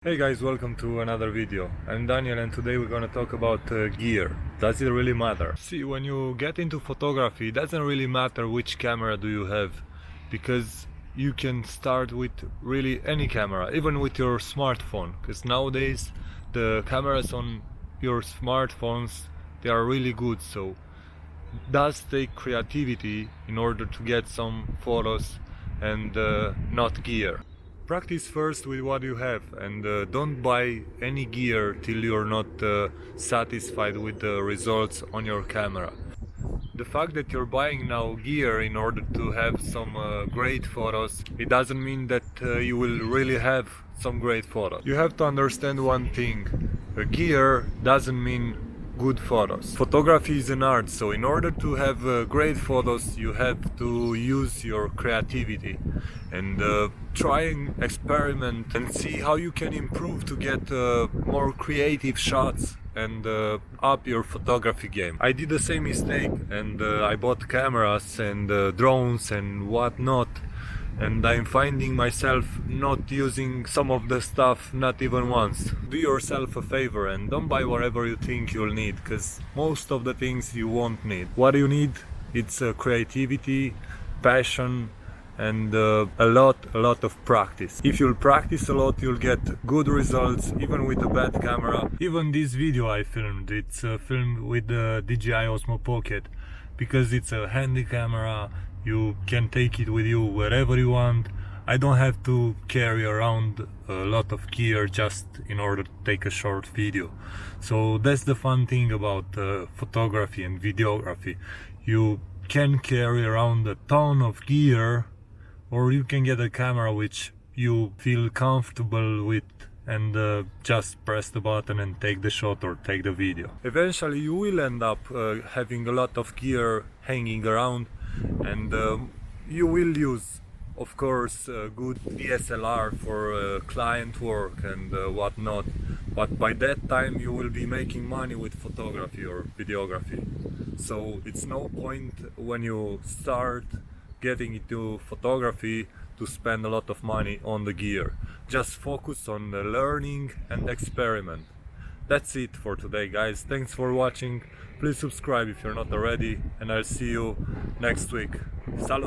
Hey guys, welcome to another video. I'm Daniel and today we're gonna talk about gear. Does it really matter? See, when you get into photography, it doesn't really matter which camera do you have, because you can start with really any camera, even with your smartphone, because nowadays the cameras on your smartphones, they are really good. So it does take creativity in order to get some photos and not gear. Practice first with what you have and don't buy any gear till you're not satisfied with the results on your camera. The fact that you're buying now gear in order to have some great photos, it doesn't mean that you will really have some great photos. You have to understand one thing: gear doesn't mean good photos. Photography is an art, so in order to have great photos you have to use your creativity and try and experiment and see how you can improve to get more creative shots and up your photography game. I did the same mistake and I bought cameras and drones and whatnot, and I'm finding myself not using some of the stuff, not even once. Do yourself a favor and don't buy whatever you think you'll need, because most of the things you won't need. What you need, it's creativity, passion, and a lot of practice. If you'll practice a lot, you'll get good results even with a bad camera. Even this video I filmed, it's filmed with the DJI Osmo Pocket, because it's a handy camera. You can take it with you wherever you want. I don't have to carry around a lot of gear just in order to take a short video. So that's the fun thing about photography and videography. You can carry around a ton of gear, or you can get a camera which you feel comfortable with and just press the button and take the shot or take the video. Eventually you will end up having a lot of gear hanging around, and you will use, of course, good DSLR for client work and whatnot, but by that time you will be making money with photography or videography. So it's no point when you start getting into photography to spend a lot of money on the gear. Just focus on the learning and experiment. That's it for today, guys. Thanks for watching. Please subscribe if you're not already, and I'll see you next week. Salut!